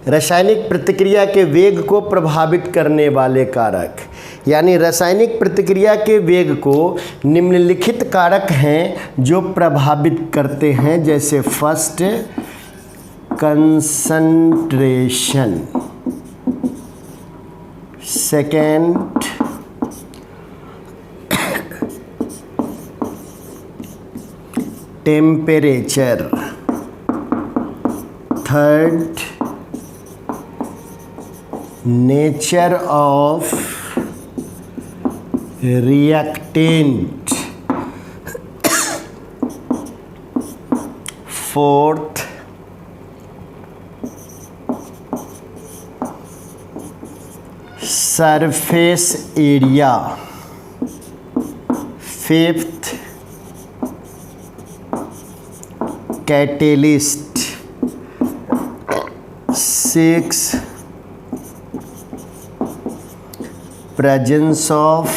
रासायनिक प्रतिक्रिया के वेग को प्रभावित करने वाले कारक, यानी रासायनिक प्रतिक्रिया के वेग को निम्नलिखित कारक हैं जो प्रभावित करते हैं। जैसे first concentration, second temperature, third nature of reactant, fourth surface area, fifth catalyst, six presence of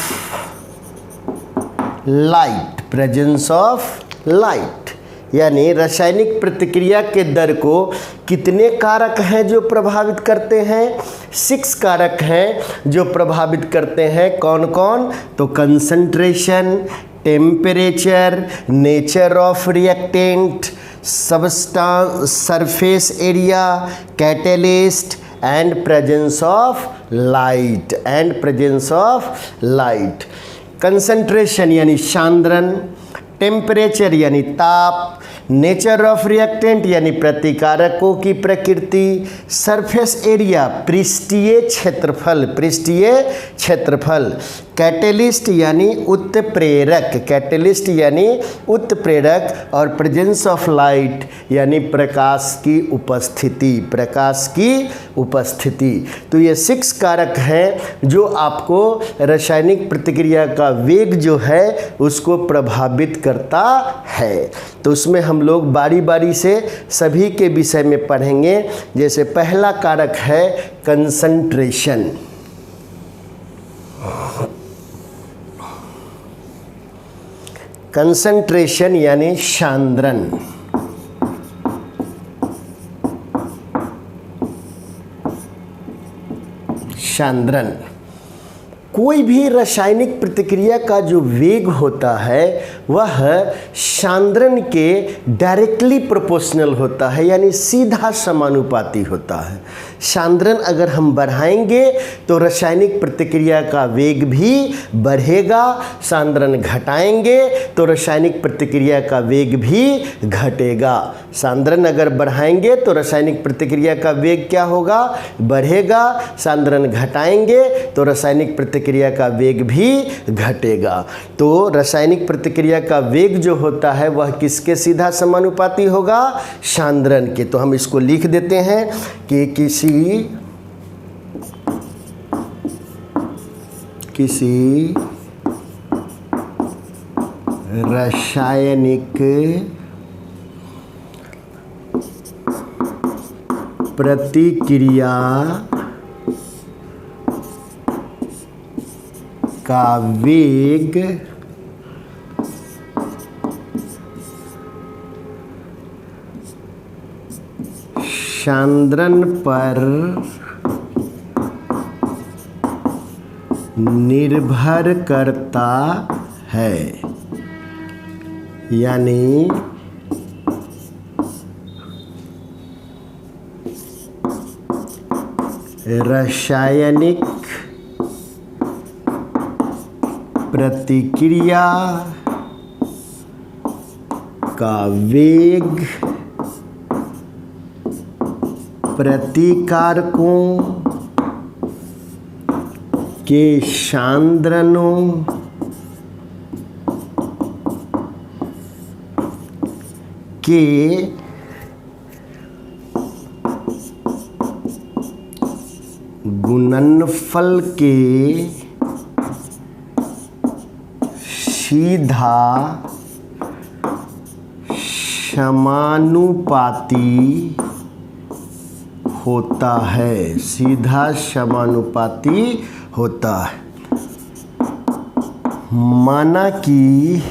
light, presence of light, यानी रासायनिक प्रतिक्रिया के दर को कितने कारक हैं जो प्रभावित करते हैं? 6 कारक हैं जो प्रभावित करते हैं। कौन कौन? तो concentration, temperature, nature of reactant, substance, surface area, catalyst and presence of light, and presence of light. Concentration यानी सांद्रण, टेम्परेचर यानी ताप, नेचर ऑफ रिएक्टेंट यानी प्रतिकारकों की प्रकृति, सरफेस एरिया पृष्ठीय क्षेत्रफल, पृष्ठीय क्षेत्रफल, कैटेलिस्ट यानी उत्प्रेरक, कैटेलिस्ट यानी उत्प्रेरक, और प्रेजेंस ऑफ लाइट यानी प्रकाश की उपस्थिति, प्रकाश की उपस्थिति। तो ये 6 कारक हैं जो आपको रासायनिक प्रतिक्रिया का वेग जो है उसको प्रभावित करता है। तो उसमें हम लोग बारी बारी से सभी के विषय में पढ़ेंगे। जैसे पहला कारक है कंसंट्रेशन। कंसंट्रेशन यानी सांद्रण। सांद्रण कोई भी रासायनिक प्रतिक्रिया का जो वेग होता है वह सांद्रण के डायरेक्टली प्रोपोर्शनल होता है, यानी सीधा समानुपाती होता है। सांद्रण अगर हम बढ़ाएंगे तो रासायनिक प्रतिक्रिया का वेग भी बढ़ेगा, सांद्रण घटाएंगे तो रासायनिक प्रतिक्रिया का वेग भी घटेगा। सांद्रण अगर बढ़ाएंगे तो रासायनिक प्रतिक्रिया का वेग क्या होगा? बढ़ेगा। सांद्रण घटाएंगे तो रासायनिक प्रतिक्रिया का वेग भी घटेगा। तो रासायनिक प्रतिक्रिया का वेग जो होता है वह किसके सीधा समानुपाती होगा? सांद्रण के। तो हम इसको लिख देते हैं कि किसी रासायनिक प्रतिक्रिया का वेग सांद्रण पर निर्भर करता है, यानी रासायनिक प्रतिक्रिया का वेग प्रतिकारकों के सांद्रणों के गुणनफल के सीधा समानुपाती होता है, सीधा समानुपाती होता है। माना कि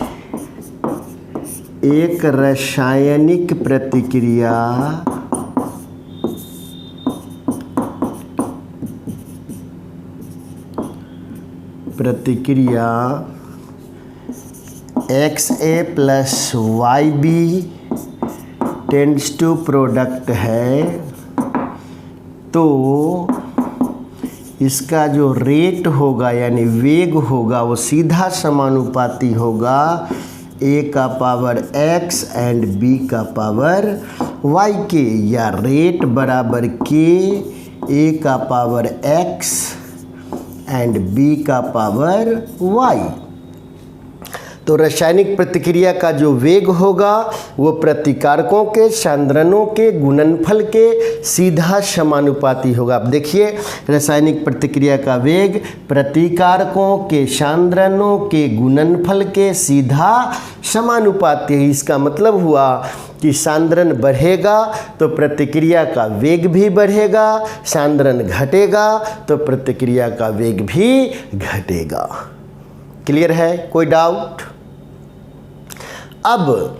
एक रासायनिक प्रतिक्रिया प्रतिक्रिया XA plus YB tends to product है, तो इसका जो रेट होगा यानी वेग होगा वो सीधा समानुपाती होगा A का पावर X एंड B का पावर Y के, या रेट बराबर K A का पावर X एंड B का पावर Y। तो रासायनिक प्रतिक्रिया का जो वेग होगा वो प्रतिकारकों के सांद्रणों के गुणनफल के सीधा समानुपाती होगा। अब देखिए, रासायनिक प्रतिक्रिया का वेग प्रतिकारकों के सांद्रणों के गुणनफल के सीधा समानुपाती है। इसका मतलब हुआ कि सांद्रण बढ़ेगा तो प्रतिक्रिया का वेग भी बढ़ेगा, सांद्रण घटेगा तो प्रतिक्रिया का वेग भी घटेगा। क्लियर है? कोई डाउट? अब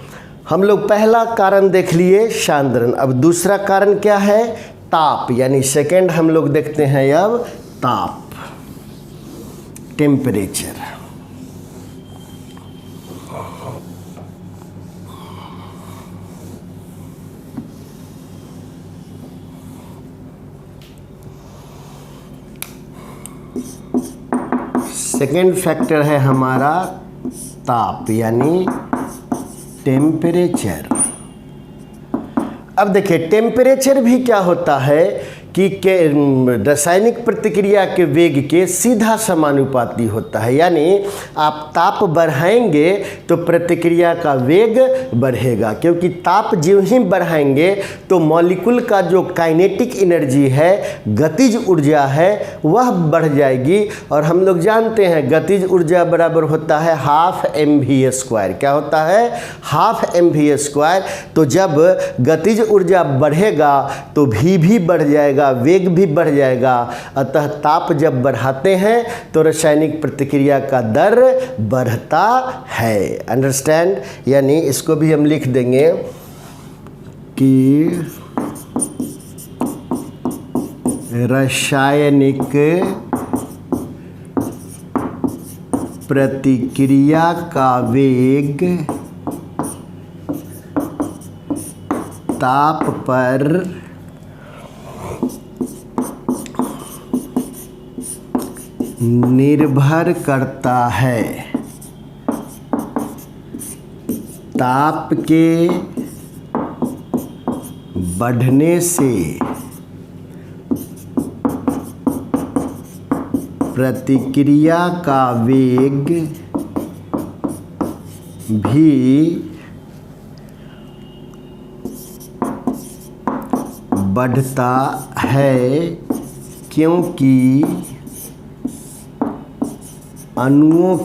हम लोग पहला कारण देख लिए सांद्रण। अब दूसरा कारण क्या है? ताप, यानी सेकंड हम लोग देखते हैं अब ताप, टेम्परेचर। सेकेंड फैक्टर है हमारा ताप यानी टेम्परेचर। अब देखिए, टेम्परेचर भी क्या होता है कि रासायनिक प्रतिक्रिया के वेग के सीधा समानुपाती होता है। यानी आप ताप बढ़ाएंगे तो प्रतिक्रिया का वेग बढ़ेगा, क्योंकि ताप जो ही बढ़ाएंगे तो मॉलिक्यूल का जो काइनेटिक एनर्जी है, गतिज ऊर्जा है, वह बढ़ जाएगी। और हम लोग जानते हैं गतिज ऊर्जा बराबर होता है हाफ mv²। क्या होता है? Half mv²। तो जब गतिज ऊर्जा बढ़ेगा तो भी बढ़ जाएगा, वेग भी बढ़ जाएगा। अतः ताप जब बढ़ाते हैं तो रासायनिक प्रतिक्रिया का दर बढ़ता है। अंडरस्टैंड? यानी इसको भी हम लिख देंगे कि रासायनिक प्रतिक्रिया का वेग ताप पर निर्भर करता है। ताप के बढ़ने से प्रतिक्रिया का वेग भी बढ़ता है, क्योंकि अणुओं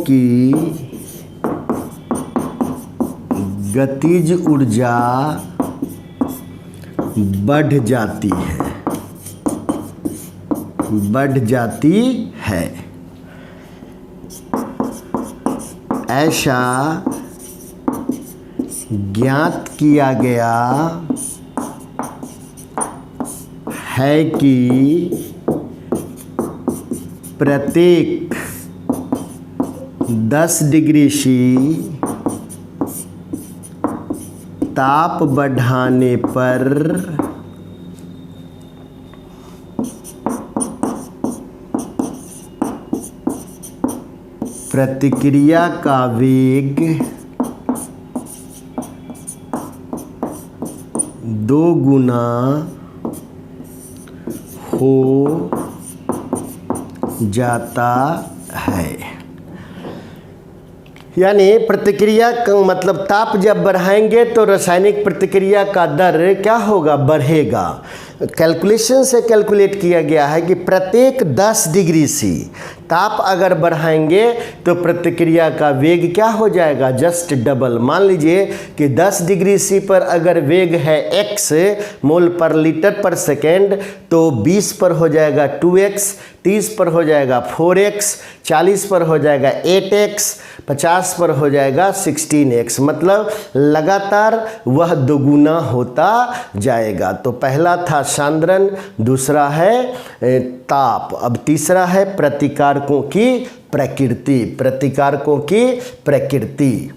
की गतिज ऊर्जा बढ़ जाती है। ऐसा ज्ञात किया गया है कि प्रत्येक 10 डिग्री C ताप बढ़ाने पर प्रतिक्रिया का वेग 2 गुना हो जाता है। यानी प्रतिक्रिया का मतलब ताप जब बढ़ाएंगे तो रासायनिक प्रतिक्रिया का दर क्या होगा? बढ़ेगा। कैलकुलेशन से कैलकुलेट किया गया है कि प्रत्येक 10 डिग्री C ताप अगर बढ़ाएंगे तो प्रतिक्रिया का वेग क्या हो जाएगा, जस्ट डबल। मान लीजिए कि 10 डिग्री सी पर अगर वेग है x मोल पर लीटर पर सेकेंड, तो 20 पर हो जाएगा 2x, 30 पर हो जाएगा 4x, 40 पर हो जाएगा 8x, 50 पर हो जाएगा 16x। मतलब लगातार वह दोगुना होता जाएगा। तो पहला था सांद्रण, दूसरा है ताप, अब तीसरा है प्रतिकारकों की प्रकृति। प्रतिकारकों की प्रकृति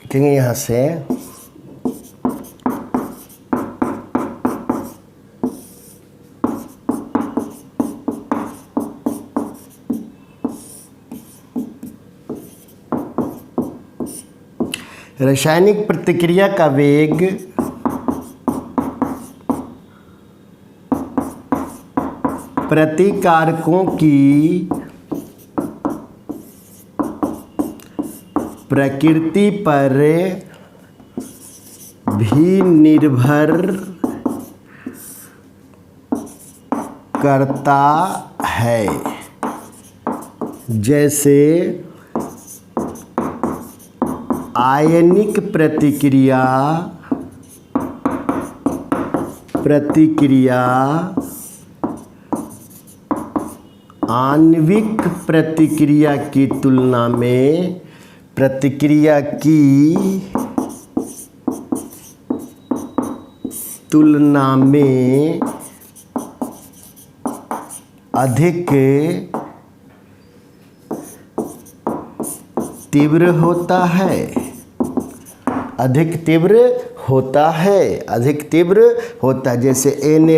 देखेंगे यहाँ से रासायनिक प्रतिक्रिया का वेग प्रतिकारकों की प्रकृति पर भी निर्भर करता है। जैसे आयनिक प्रतिक्रिया आणविक प्रतिक्रिया की तुलना में अधिक तीव्र होता है। अधिक तीव्र होता है। जैसे Na+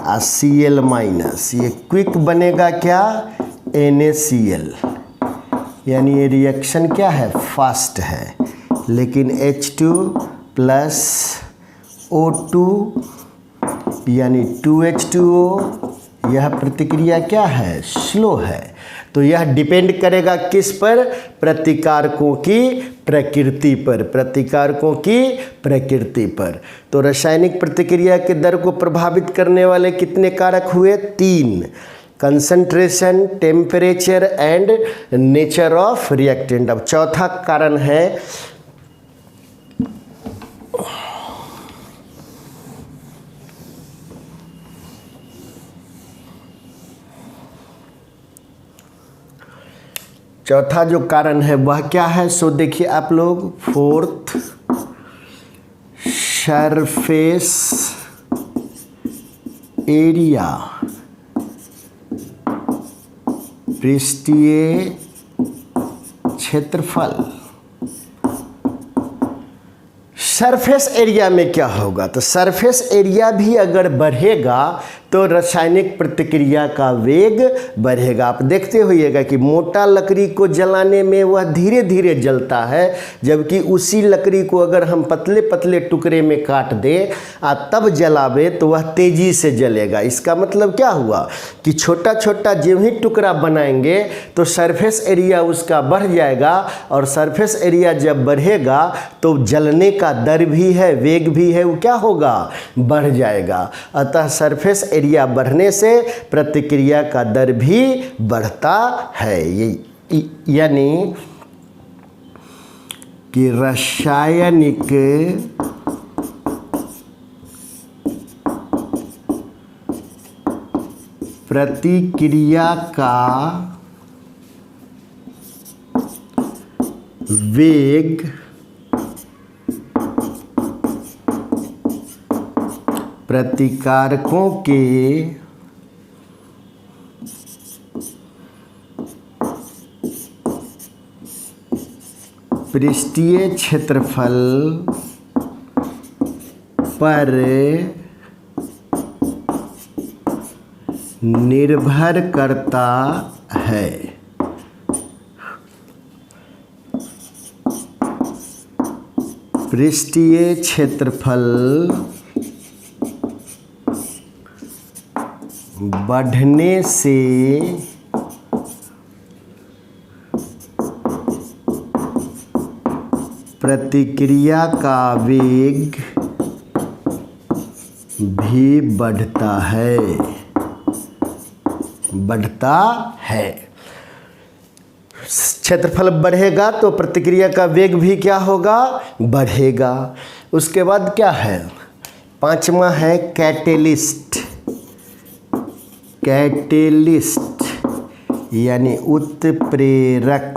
और Cl-, ये क्विक बनेगा क्या, NaCl, यानी ये रिएक्शन क्या है, फास्ट है। लेकिन H2+ O2 यानी 2H2O, यह प्रतिक्रिया क्या है, स्लो है। तो यह डिपेंड करेगा किस पर, प्रतिकारकों की प्रकृति पर। तो रासायनिक प्रतिक्रिया के दर को प्रभावित करने वाले कितने कारक हुए, 3, concentration, temperature and nature of reactant. अब चौथा कारण है चौथा जो कारण है वह क्या है, सो देखिए आप लोग, 4th सरफेस एरिया, पृष्ठीय क्षेत्रफल। सरफेस एरिया में क्या होगा, तो सरफेस एरिया भी अगर बढ़ेगा तो रासायनिक प्रतिक्रिया का वेग बढ़ेगा। आप देखते होइएगा कि मोटा लकड़ी को जलाने में वह धीरे धीरे जलता है, जबकि उसी लकड़ी को अगर हम पतले पतले टुकड़े में काट दें और तब जलावे तो वह तेज़ी से जलेगा। इसका मतलब क्या हुआ कि छोटा छोटा जो ही टुकड़ा बनाएंगे तो सरफेस एरिया उसका बढ़ जाएगा, और सरफेस एरिया जब बढ़ेगा तो जलने का दर भी है, वेग भी है, वो क्या होगा, बढ़ जाएगा। अतः सरफेस एरिया बढ़ने से प्रतिक्रिया का दर भी बढ़ता है। ये यानी कि रासायनिक प्रतिक्रिया का वेग प्रतिकारकों के पृष्ठीय क्षेत्रफल पर निर्भर करता है। पृष्ठीय क्षेत्रफल बढ़ने से प्रतिक्रिया का वेग भी बढ़ता है। क्षेत्रफल बढ़ेगा तो प्रतिक्रिया का वेग भी क्या होगा, बढ़ेगा। उसके बाद क्या है, पांचवा है कैटेलिस्ट। कैटेलिस्ट यानी उत्प्रेरक।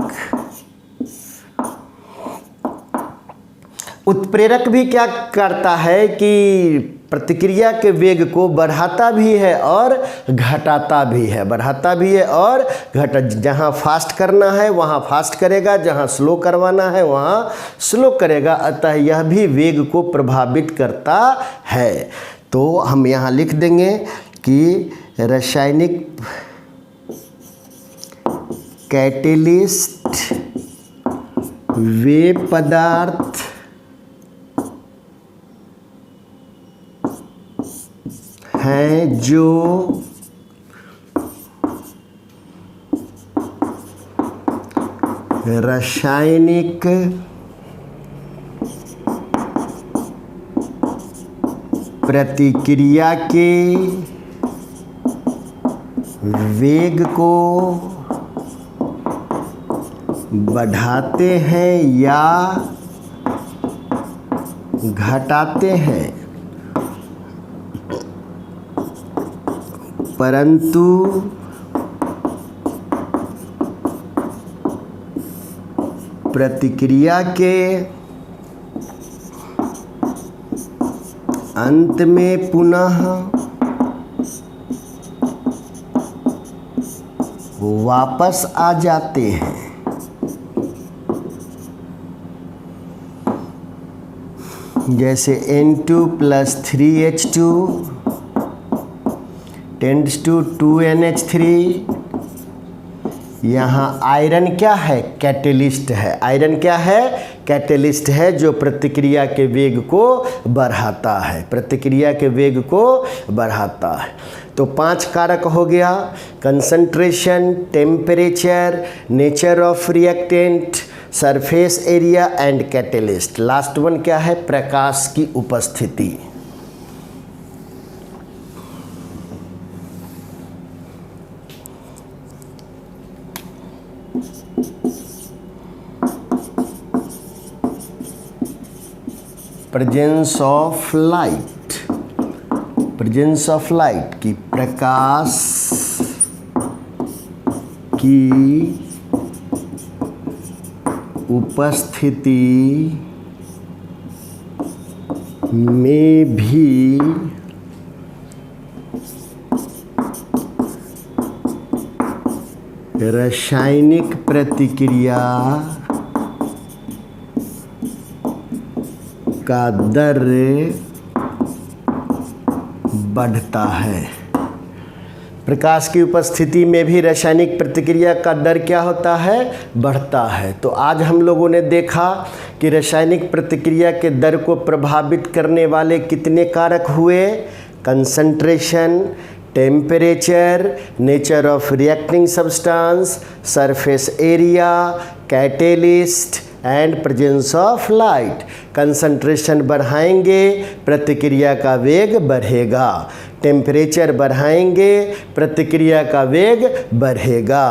उत्प्रेरक भी क्या करता है कि प्रतिक्रिया के वेग को बढ़ाता भी है और घटाता भी है। बढ़ाता भी है और जहाँ फास्ट करना है वहाँ फास्ट करेगा, जहाँ स्लो करवाना है वहाँ स्लो करेगा। अतः यह भी वेग को प्रभावित करता है। तो हम यहाँ लिख देंगे कि रासायनिक कैटेलिस्ट वे पदार्थ हैं जो रासायनिक प्रतिक्रिया के वेग को बढ़ाते हैं या घटाते हैं, परंतु प्रतिक्रिया के अंत में पुनः वापस आ जाते हैं। जैसे N2 + 3H2 tends to 2NH3। यहाँ आयरन क्या है, कैटेलिस्ट है। आयरन क्या है, कैटेलिस्ट है जो प्रतिक्रिया के वेग को बढ़ाता है। प्रतिक्रिया के वेग को बढ़ाता है। तो 5 कारक हो गया, concentration, temperature, nature of reactant, surface area and catalyst. Last one क्या है, प्रकाश की उपस्थिति। Presence of light. Presence of light की प्रकाश की उपस्थिति में भी रासायनिक प्रतिक्रिया का दर बढ़ता है। प्रकाश की उपस्थिति में भी रासायनिक प्रतिक्रिया का दर क्या होता है, बढ़ता है। तो आज हम लोगों ने देखा कि रासायनिक प्रतिक्रिया के दर को प्रभावित करने वाले कितने कारक हुए, concentration, temperature, nature of reacting substance, surface area, catalyst and presence of light. Concentration बढ़ाएंगे प्रतिक्रिया का वेग बढ़ेगा, टेम्परेचर बढ़ाएंगे प्रतिक्रिया का वेग बढ़ेगा।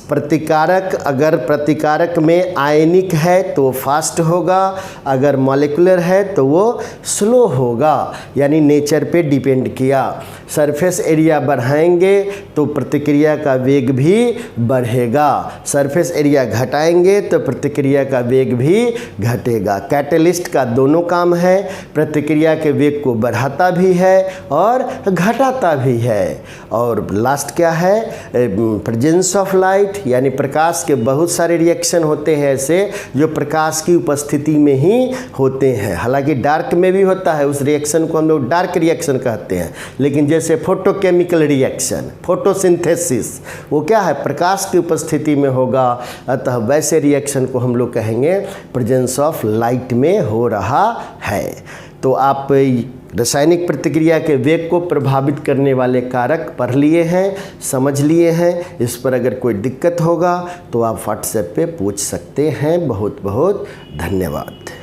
प्रतिकारक, अगर प्रतिकारक में आयनिक है तो फास्ट होगा, अगर मॉलिक्यूलर है तो वो स्लो होगा, यानी नेचर पे डिपेंड किया। सरफेस एरिया बढ़ाएंगे तो प्रतिक्रिया का वेग भी बढ़ेगा, सरफेस एरिया घटाएंगे तो प्रतिक्रिया का वेग भी घटेगा। कैटेलिस्ट का दोनों काम है, प्रतिक्रिया के वेग को बढ़ाता भी है और घटाता भी है। और लास्ट क्या है, प्रेजेंस ऑफ लाइट, यानी प्रकाश के बहुत सारे रिएक्शन होते हैं ऐसे जो प्रकाश की उपस्थिति में ही होते हैं। हालांकि डार्क में भी होता है, उस रिएक्शन को हम लोग डार्क रिएक्शन कहते हैं। लेकिन जैसे फोटोकेमिकल रिएक्शन, फोटोसिंथेसिस, वो क्या है, प्रकाश की उपस्थिति में होगा। अतः वैसे रिएक्शन को हम लोग कहेंगे प्रेजेंस ऑफ लाइट में हो रहा है। तो आप रासायनिक प्रतिक्रिया के वेग को प्रभावित करने वाले कारक पढ़ लिए हैं, समझ लिए हैं। इस पर अगर कोई दिक्कत होगा तो आप व्हाट्सएप पे पूछ सकते हैं। बहुत बहुत धन्यवाद।